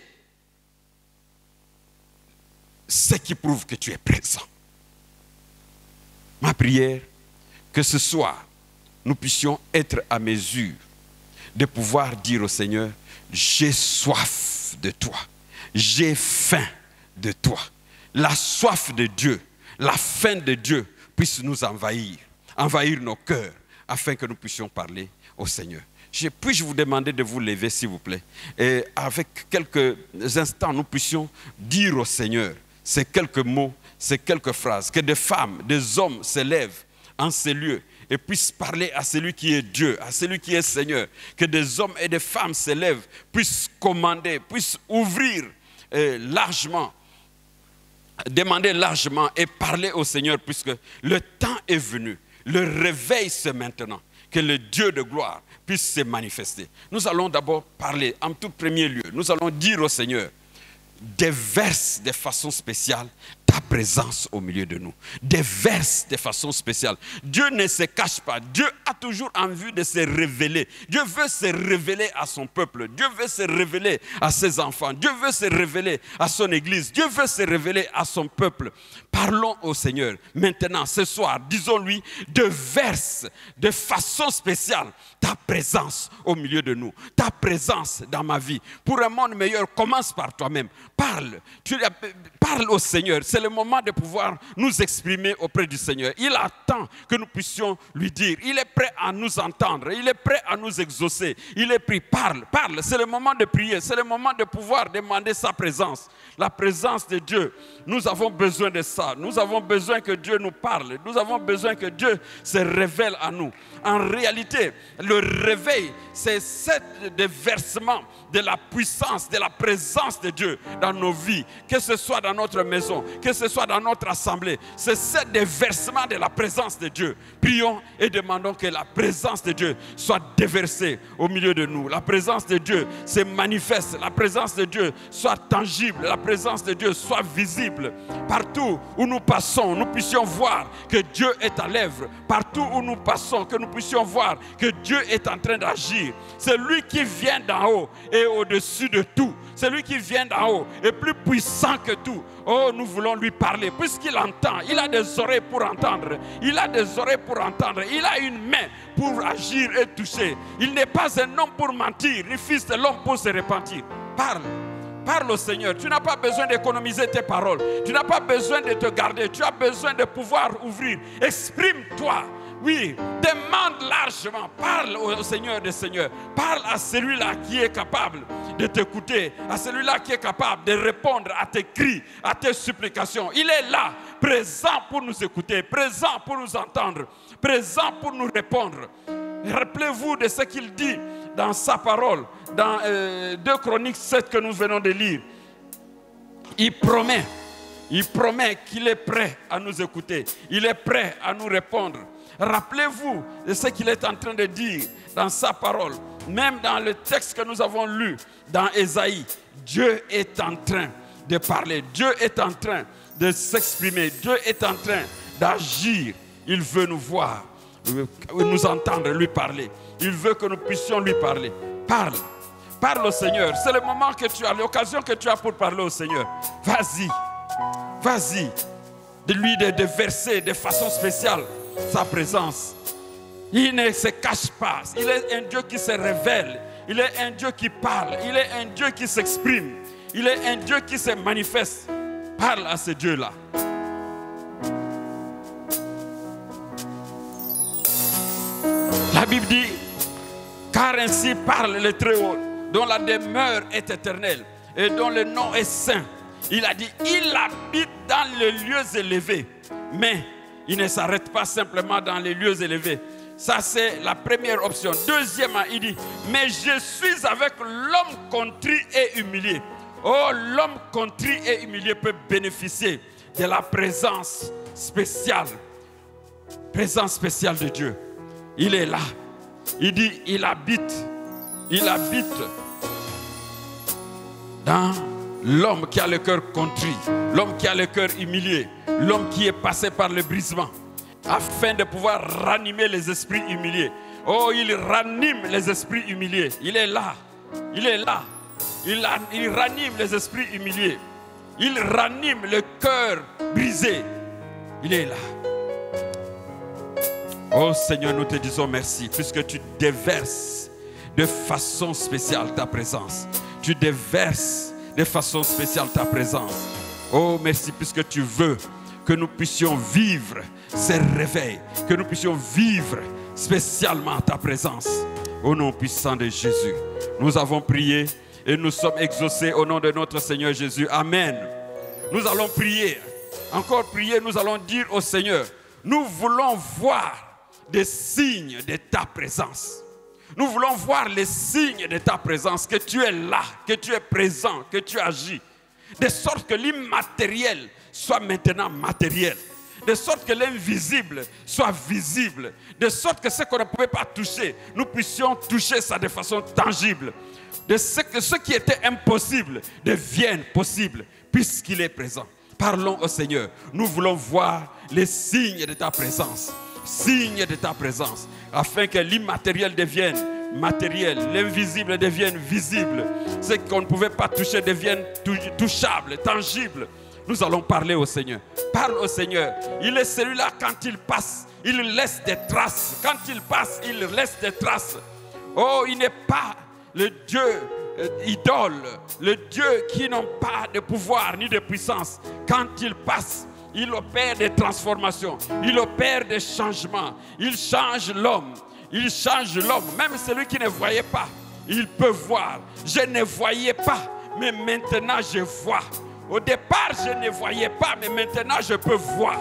ce qui prouve que tu es présent. Ma prière, que ce soir, nous puissions être à mesure de pouvoir dire au Seigneur, j'ai soif de toi, j'ai faim de toi. La soif de Dieu, la faim de Dieu puisse nous envahir nos cœurs, afin que nous puissions parler au Seigneur. Puis-je vous demander de vous lever, s'il vous plaît, et avec quelques instants, nous puissions dire au Seigneur ces quelques mots, ces quelques phrases, que des femmes, des hommes se lèvent en ces lieux et puissent parler à celui qui est Dieu, à celui qui est Seigneur. Que des hommes et des femmes se lèvent, puissent commander, puissent ouvrir largement, demander largement et parler au Seigneur, puisque le temps est venu. Le réveil, c'est maintenant. Que le Dieu de gloire puisse se manifester. Nous allons d'abord parler, en tout premier lieu, nous allons dire au Seigneur, déverse de façon spéciale ta présence au milieu de nous. Déverse de façon spéciale. Dieu ne se cache pas. Dieu a toujours envie de se révéler. Dieu veut se révéler à son peuple. Dieu veut se révéler à ses enfants. Dieu veut se révéler à son église. Dieu veut se révéler à son peuple. Parlons au Seigneur. Maintenant, ce soir, disons-lui, déverse de façon spéciale ta présence au milieu de nous. Ta présence dans ma vie. Pour un monde meilleur, commence par toi-même. Parle. Parle au Seigneur. C'est le moment de pouvoir nous exprimer auprès du Seigneur. Il attend que nous puissions lui dire. Il est prêt à nous entendre. Il est prêt à nous exaucer. Il est prêt. Parle, parle. C'est le moment de prier. C'est le moment de pouvoir demander sa présence. La présence de Dieu. Nous avons besoin de ça. Nous avons besoin que Dieu nous parle. Nous avons besoin que Dieu se révèle à nous. En réalité, le réveil, c'est ce déversement de la puissance, de la présence de Dieu dans nos vies. Que ce soit dans notre maison, que ce soit dans notre assemblée. C'est ce déversement de la présence de Dieu. Prions et demandons que la présence de Dieu soit déversée au milieu de nous. La présence de Dieu se manifeste. La présence de Dieu soit tangible. La présence de Dieu soit visible. Partout où nous passons, nous puissions voir que Dieu est à l'œuvre. Partout où nous passons, que nous puissions voir que Dieu est en train d'agir. C'est lui qui vient d'en haut et au-dessus de tout. C'est lui qui vient d'en haut et plus puissant que tout. Oh, nous voulons lui parler puisqu'il entend. Il a des oreilles pour entendre. Il a des oreilles pour entendre. Il a une main pour agir et toucher. Il n'est pas un homme pour mentir, ni fils de l'homme pour se repentir. Parle. Parle au Seigneur. Tu n'as pas besoin d'économiser tes paroles. Tu n'as pas besoin de te garder. Tu as besoin de pouvoir ouvrir. Exprime-toi. Oui, demande largement. Parle au Seigneur des Seigneurs. Parle à celui-là qui est capable de t'écouter. À celui-là qui est capable de répondre à tes cris, à tes supplications. Il est là, présent pour nous écouter, présent pour nous entendre, présent pour nous répondre. Rappelez-vous de ce qu'il dit dans sa parole, dans 2 Chroniques 7 que nous venons de lire. Il promet qu'il est prêt à nous écouter. Il est prêt à nous répondre. Rappelez-vous de ce qu'il est en train de dire dans sa parole. Même dans le texte que nous avons lu dans Ésaïe, Dieu est en train de parler. Dieu est en train de s'exprimer. Dieu est en train d'agir. Il veut nous voir, nous entendre, lui parler. Il veut que nous puissions lui parler. Parle. Parle au Seigneur. C'est le moment que tu as, l'occasion que tu as pour parler au Seigneur. Vas-y. Vas-y. De lui de verser de façon spéciale sa présence. Il ne se cache pas. Il est un Dieu qui se révèle. Il est un Dieu qui parle. Il est un Dieu qui s'exprime. Il est un Dieu qui se manifeste. Parle à ce Dieu-là. La Bible dit, car ainsi parle le Très-Haut, dont la demeure est éternelle et dont le nom est saint. Il a dit, il habite dans les lieux élevés. Mais il ne s'arrête pas simplement dans les lieux élevés. Ça, c'est la première option. Deuxièmement, il dit, mais je suis avec l'homme contrit et humilié. Oh, l'homme contrit et humilié peut bénéficier de la présence spéciale de Dieu. Il est là. Il dit, il habite dans l'homme qui a le cœur contrit, l'homme qui a le cœur humilié, l'homme qui est passé par le brisement, afin de pouvoir ranimer les esprits humiliés. Oh, il ranime les esprits humiliés. Il est là. Il est là. Il ranime les esprits humiliés. Il ranime le cœur brisé. Il est là. Oh Seigneur, nous te disons merci, puisque tu déverses de façon spéciale ta présence. Tu déverses de façon spéciale ta présence. Oh merci, puisque tu veux que nous puissions vivre ces réveils, que nous puissions vivre spécialement ta présence. Au nom puissant de Jésus, nous avons prié et nous sommes exaucés au nom de notre Seigneur Jésus. Amen. Nous allons prier, encore prier, nous allons dire au Seigneur, nous voulons voir des signes de ta présence. Nous voulons voir les signes de ta présence, que tu es là, que tu es présent, que tu agis. De sorte que l'immatériel soit maintenant matériel. De sorte que l'invisible soit visible. De sorte que ce qu'on ne pouvait pas toucher, nous puissions toucher ça de façon tangible. De ce que ce qui était impossible devienne possible, puisqu'il est présent. Parlons au Seigneur. Nous voulons voir les signes de ta présence. Signes de ta présence. Afin que l'immatériel devienne matériel, l'invisible devienne visible. Ce qu'on ne pouvait pas toucher devienne touchable, tangible. Nous allons parler au Seigneur. Parle au Seigneur. Il est celui-là, quand il passe, il laisse des traces. Quand il passe, il laisse des traces. Oh, il n'est pas le Dieu idole, le Dieu qui n'a pas de pouvoir ni de puissance. Quand il passe, il opère des transformations, il opère des changements, il change l'homme, il change l'homme. Même celui qui ne voyait pas, il peut voir. Je ne voyais pas, mais maintenant je vois. Au départ, je ne voyais pas, mais maintenant je peux voir.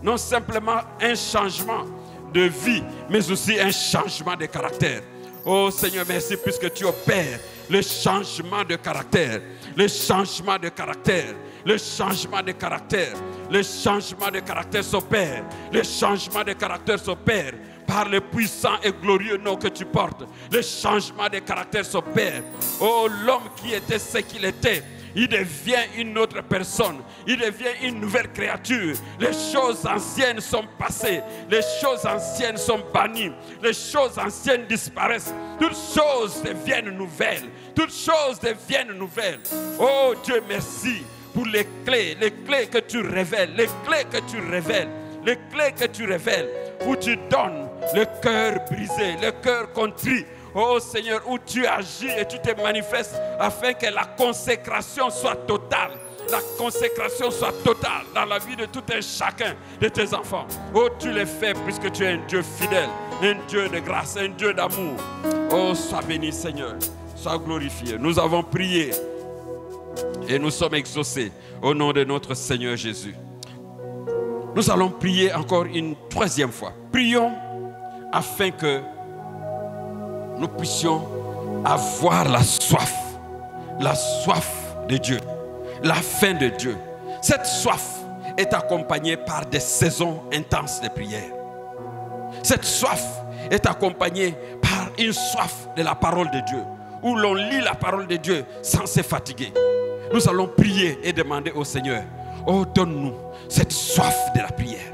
Non simplement un changement de vie, mais aussi un changement de caractère. Oh Seigneur, merci puisque tu opères le changement de caractère, le changement de caractère, le changement de caractère, le changement de caractère s'opère, le changement de caractère s'opère par le puissant et glorieux nom que tu portes. Le changement de caractère s'opère. Oh, l'homme qui était ce qu'il était, il devient une autre personne. Il devient une nouvelle créature. Les choses anciennes sont passées. Les choses anciennes sont bannies. Les choses anciennes disparaissent. Toutes choses deviennent nouvelles. Toutes choses deviennent nouvelles. Oh Dieu, merci pour les clés que tu révèles. Les clés que tu révèles. Les clés que tu révèles. Où tu donnes le cœur brisé, le cœur contrit. Oh Seigneur, où tu agis et tu te manifestes afin que la consécration soit totale. La consécration soit totale dans la vie de tout un chacun de tes enfants. Oh, tu le fais puisque tu es un Dieu fidèle, un Dieu de grâce, un Dieu d'amour. Oh, sois béni Seigneur, sois glorifié. Nous avons prié et nous sommes exaucés au nom de notre Seigneur Jésus. Nous allons prier encore une troisième fois. Prions afin que nous puissions avoir la soif de Dieu, la faim de Dieu. Cette soif est accompagnée par des saisons intenses de prière. Cette soif est accompagnée par une soif de la parole de Dieu, où l'on lit la parole de Dieu sans se fatiguer. Nous allons prier et demander au Seigneur, oh, donne-nous cette soif de la prière.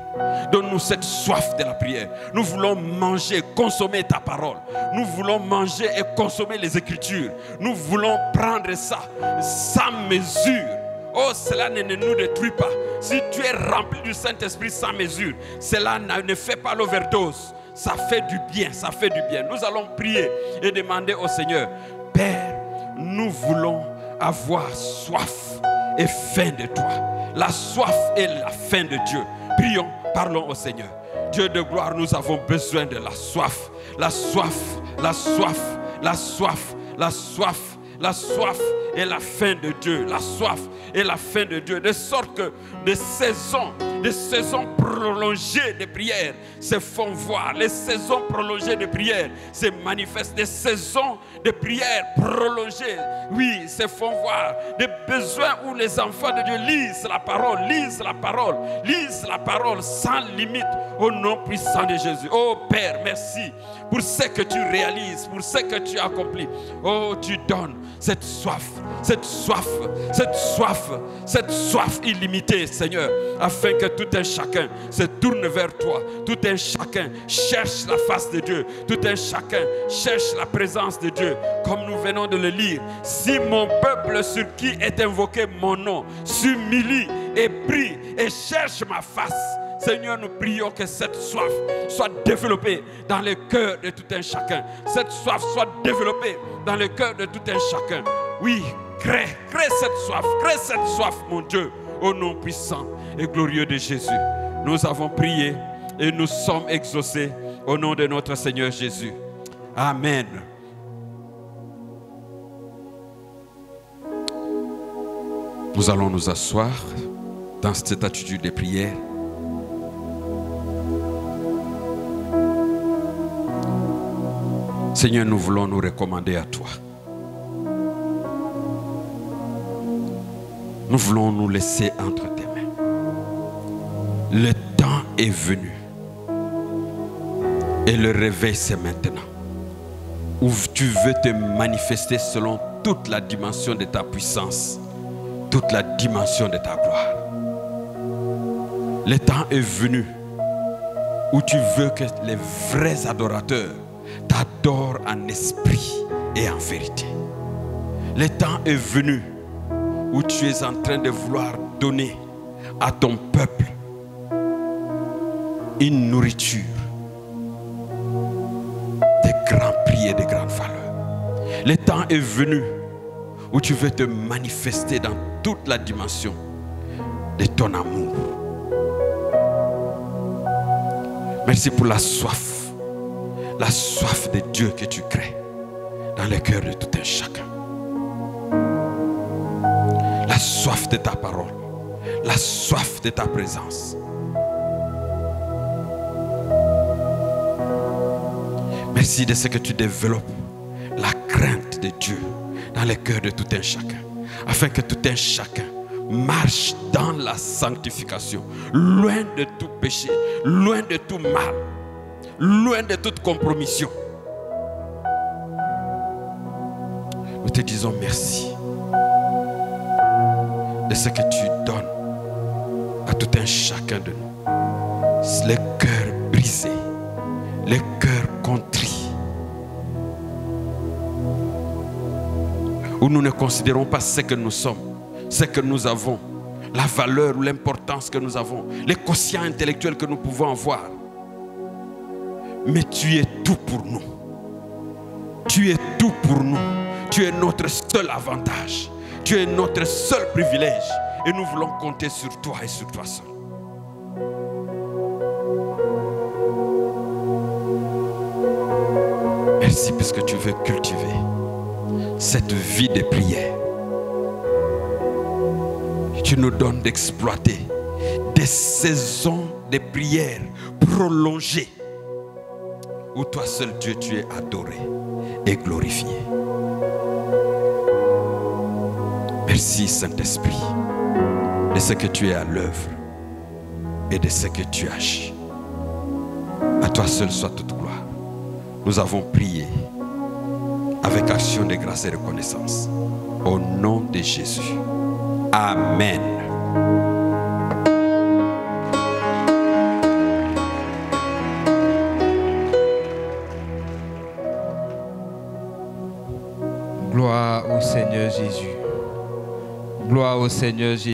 Donne-nous cette soif de la prière. Nous voulons manger, consommer ta parole. Nous voulons manger et consommer les Écritures. Nous voulons prendre ça sans mesure. Oh, cela ne nous détruit pas. Si tu es rempli du Saint-Esprit sans mesure, cela ne fait pas l'overdose. Ça fait du bien, ça fait du bien. Nous allons prier et demander au Seigneur, Père, nous voulons avoir soif et faim de toi. La soif et la faim de Dieu. Prions, parlons au Seigneur. Dieu de gloire, nous avons besoin de la soif. La soif, la soif, la soif, la soif, la soif et la faim de Dieu. La soif et la faim de Dieu. De sorte que des saisons prolongées de prière se font voir. Les saisons prolongées de prière se manifestent. Des saisons de prière prolongées, oui, se font voir. Des besoins où les enfants de Dieu lisent la parole, lisent la parole, lisent la parole sans limite au nom puissant de Jésus. Oh Père, merci pour ce que tu réalises, pour ce que tu accomplis. Oh, tu donnes cette soif, cette soif, cette soif, cette soif illimitée, Seigneur, afin que tout un chacun se tourne vers toi. Tout un chacun cherche la face de Dieu. Tout un chacun cherche la présence de Dieu. Comme nous venons de le lire, si mon peuple sur qui est invoqué mon nom s'humilie et prie et cherche ma face, Seigneur, nous prions que cette soif soit développée dans le cœur de tout un chacun. Cette soif soit développée dans le cœur de tout un chacun. Oui, crée cette soif, mon Dieu, au nom puissant et glorieux de Jésus. Nous avons prié et nous sommes exaucés au nom de notre Seigneur Jésus. Amen. Nous allons nous asseoir dans cette attitude de prière. Seigneur, nous voulons nous recommander à toi. Nous voulons nous laisser entre tes mains. Le temps est venu. Et le réveil, c'est maintenant. Où tu veux te manifester selon toute la dimension de ta puissance, toute la dimension de ta gloire. Le temps est venu où tu veux que les vrais adorateurs t'adorent en esprit et en vérité. Le temps est venu où tu es en train de vouloir donner à ton peuple une nourriture de grands prix et de grandes valeurs. Le temps est venu où tu veux te manifester dans toute la dimension de ton amour. Merci pour la soif de Dieu que tu crées dans le cœur de tout un chacun. La soif de ta parole, la soif de ta présence. Merci de ce que tu développes la crainte de Dieu dans le cœur de tout un chacun, afin que tout un chacun marche dans la sanctification, loin de tout péché, loin de tout mal, loin de toute compromission. Nous te disons merci de ce que tu donnes à tout un chacun de nous. Les cœurs brisés, les cœurs contrits, où nous ne considérons pas ce que nous sommes, ce que nous avons, la valeur ou l'importance que nous avons, les quotients intellectuels que nous pouvons avoir. Mais tu es tout pour nous. Tu es tout pour nous. Tu es notre seul avantage. Tu es notre seul privilège. Et nous voulons compter sur toi et sur toi seul. Merci puisque tu veux cultiver cette vie de prière. Tu nous donnes d'exploiter des saisons de prière prolongées où toi seul Dieu tu es adoré et glorifié. Merci Saint-Esprit de ce que tu es à l'œuvre et de ce que tu agis. À toi seul soit toute gloire. Nous avons prié avec action de grâce et reconnaissance. Au nom de Jésus. Amen. Gloire au Seigneur Jésus. Gloire au Seigneur Jésus.